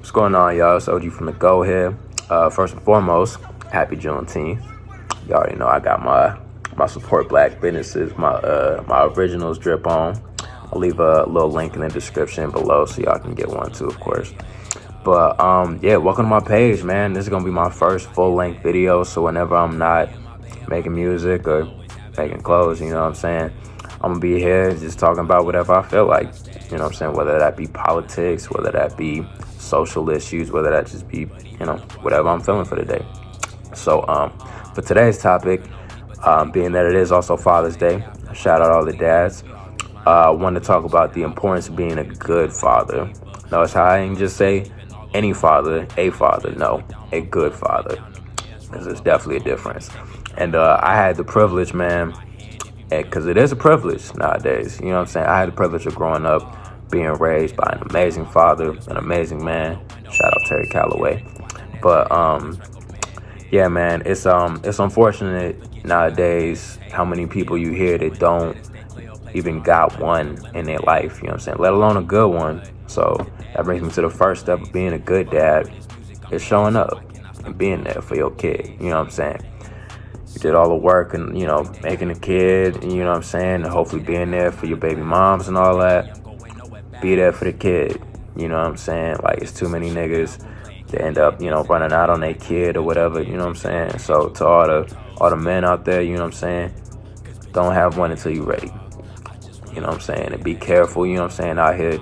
What's going on, y'all? It's OG from the Go here. First and foremost, happy Juneteenth. You already know I got my support black businesses, my originals drip on. I'll leave a little link in the description below so y'all can get one too, of course. But yeah, welcome to my page, man. This is gonna be my first full-length video, so whenever I'm not making music or making clothes, you know what I'm saying, I'm gonna be here just talking about whatever I feel like, you know what I'm saying, whether that be politics, whether that be social issues, whether that just be, you know, whatever I'm feeling for the day. So for today's topic, being that it is also Father's Day, shout out all the dads, I want to talk about the importance of being a good father. Notice how I didn't just say any father, a father, no, a good father, because there's definitely a difference. And I had the privilege, man, because it is a privilege nowadays, you know what I'm saying, I had the privilege of growing up being raised by an amazing father, an amazing man. Shout out Terry Calloway. But yeah, man, it's unfortunate nowadays how many people you hear that don't even got one in their life, you know what I'm saying, let alone a good one. So that brings me to the first step of being a good dad, is showing up and being there for your kid, you know what I'm saying. You did all the work and, you know, making a kid, you know what I'm saying, and hopefully being there for your baby moms and all that. Be there for the kid, you know what I'm saying. Like, it's too many niggas that end up, you know, running out on their kid or whatever, you know what I'm saying. So to all the men out there, you know what I'm saying, don't have one until you're ready, you know what I'm saying. And be careful, you know what I'm saying, out here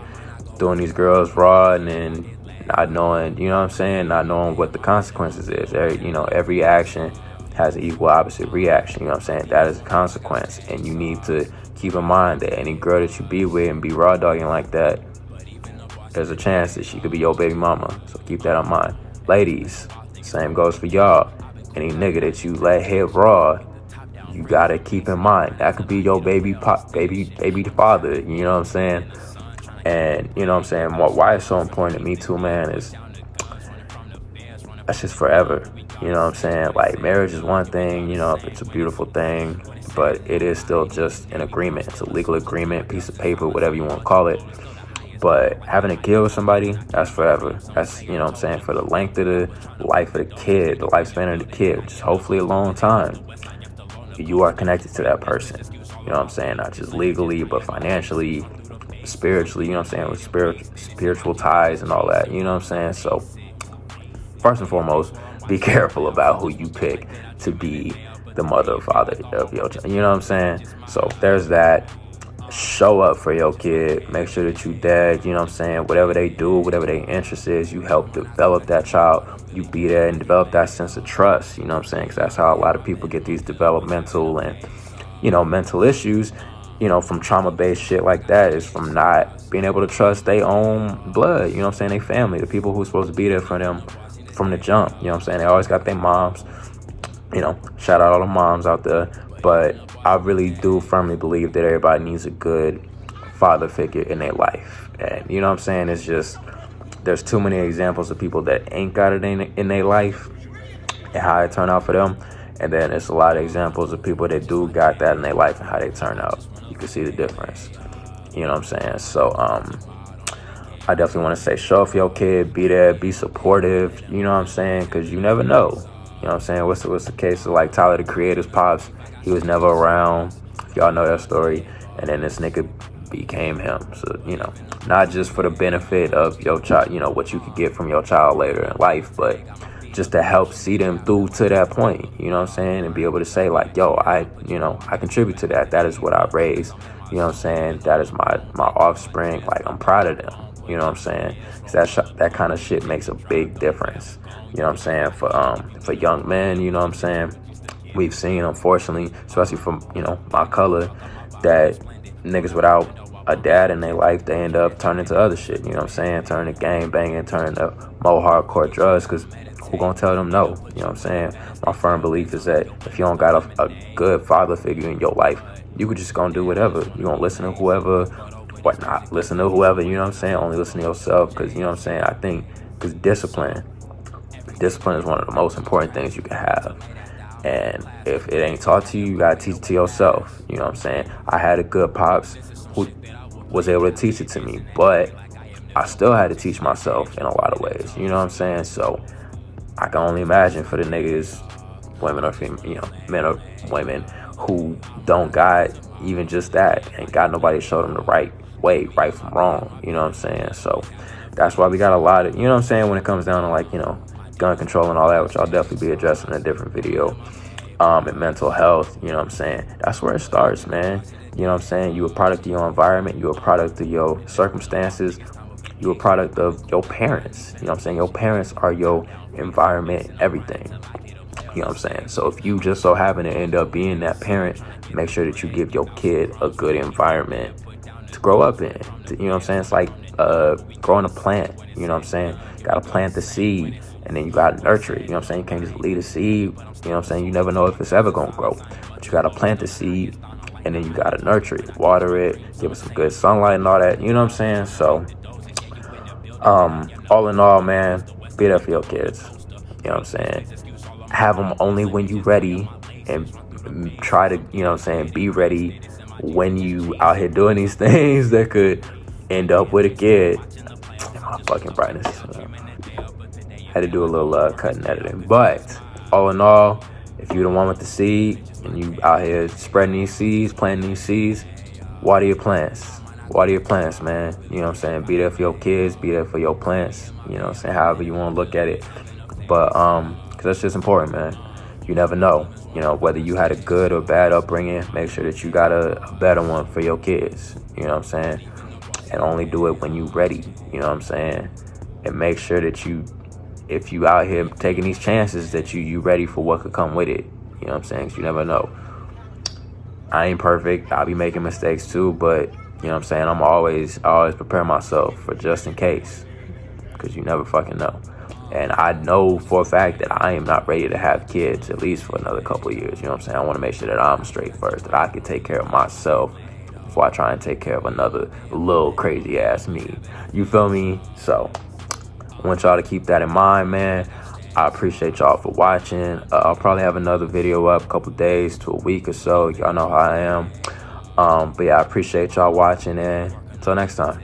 doing these girls raw and then not knowing, you know what I'm saying, not knowing what the consequences is. Every action has an equal opposite reaction, you know what I'm saying. That is a consequence, and you need to keep in mind that any girl that you be with and be raw dogging like that, there's a chance that she could be your baby mama. So keep that in mind. Ladies, same goes for y'all. Any nigga that you let hit raw, you gotta keep in mind that could be your baby father, you know what I'm saying. And you know what I'm saying, why it's so important to me too, man, is that's just forever, you know what I'm saying. Like, marriage is one thing, you know, it's a beautiful thing, but it is still just an agreement. It's a legal agreement, piece of paper, whatever you want to call it. But having a kid with somebody, that's forever. That's, you know what I'm saying, for the length of the life of the kid, the lifespan of the kid, which is hopefully a long time, you are connected to that person, you know what I'm saying, not just legally, but financially, spiritually, you know what I'm saying, with spiritual ties and all that, you know what I'm saying. So first and foremost, be careful about who you pick to be the mother or father of your child, you know what I'm saying. So there's that. Show up for your kid, make sure that you dead, you know what I'm saying, whatever they do, whatever their interest is, you help develop that child, you be there and develop that sense of trust, you know what I'm saying, because that's how a lot of people get these developmental and, you know, mental issues, you know, from trauma-based shit like that, is from not being able to trust their own blood, you know what I'm saying, their family, the people who's supposed to be there for them from the jump, you know what I'm saying. They always got their moms, you know, shout out all the moms out there. But I really do firmly believe that everybody needs a good father figure in their life. And you know what I'm saying, it's just, there's too many examples of people that ain't got it in their life and how it turned out for them. And then there's a lot of examples of people that do got that in their life and how they turn out. You can see the difference, you know what I'm saying. So I definitely want to say, show up for your kid, be there, be supportive, you know what I'm saying, because you never know. You know what I'm saying? What's the case of, like, Tyler, the Creator's pops? He was never around, if y'all know that story, and then this nigga became him. So, you know, not just for the benefit of your child, you know, what you could get from your child later in life, but just to help see them through to that point, you know what I'm saying, and be able to say, like, yo, I contribute to that. That is what I raised, you know what I'm saying? That is my offspring. Like, I'm proud of them, you know what I'm saying? 'Cause that kind of shit makes a big difference, you know what I'm saying, for young men, you know what I'm saying. We've seen, unfortunately, especially from, you know, my color, that niggas without a dad in their life, they end up turning to other shit, you know what I'm saying, turning to gang banging, turning to more hardcore drugs, because who gonna tell them no, you know what I'm saying. My firm belief is that if you don't got a good father figure in your life, you could just gonna do whatever. You gonna listen to whoever, or not listen to whoever, you know what I'm saying, only listen to yourself, because, you know what I'm saying, I think, because discipline is one of the most important things you can have. And if it ain't taught to you, you gotta teach it to yourself. You know what I'm saying? I had a good pops who was able to teach it to me, but I still had to teach myself in a lot of ways. You know what I'm saying? So I can only imagine for the niggas, women or female, men or women who don't got even just that, and got nobody to show them the right way, right from wrong. You know what I'm saying? So that's why we got a lot of, you know what I'm saying, when it comes down to like, gun control and all that, which I'll definitely be addressing in a different video. And mental health, you know what I'm saying? That's where it starts, man. You know what I'm saying? You a product of your environment, you a product of your circumstances, you a product of your parents. You know what I'm saying? Your parents are your environment, everything. You know what I'm saying? So if you just so happen to end up being that parent, make sure that you give your kid a good environment to grow up in. You know what I'm saying? It's like growing a plant. You know what I'm saying? You gotta plant the seed, and then you gotta nurture it. You know what I'm saying? You can't just leave a seed. You know what I'm saying? You never know if it's ever gonna grow. But you gotta plant the seed, and then you gotta nurture it, water it, give it some good sunlight and all that. You know what I'm saying? So all in all, man, be there for your kids. You know what I'm saying? Have them only when you ready, and try to, you know what I'm saying, be ready when you out here doing these things that could end up with a kid. My fucking brightness. Had to do a little cut and editing. But all in all, if you the one with the seed and you out here spreading these seeds, planting these seeds, water your plants. Water your plants, man. You know what I'm saying? Be there for your kids, be there for your plants. You know what I'm saying? However you want to look at it. But because that's just important, man. You never know. You know, whether you had a good or bad upbringing, make sure that you got a better one for your kids. You know what I'm saying? And only do it when you ready. You know what I'm saying? And make sure that you, if you out here taking these chances, that you ready for what could come with it. You know what I'm saying? 'Cause you never know. I ain't perfect. I'll be making mistakes too, but you know what I'm saying? I always prepare myself for just in case, because you never fucking know. And I know for a fact that I am not ready to have kids, at least for another couple of years. You know what I'm saying? I want to make sure that I'm straight first, that I can take care of myself before I try and take care of another little crazy ass me. You feel me? So I want y'all to keep that in mind, man. I appreciate y'all for watching. I'll probably have another video up a couple days to a week or so. Y'all know how I am. But yeah, I appreciate y'all watching, and until next time.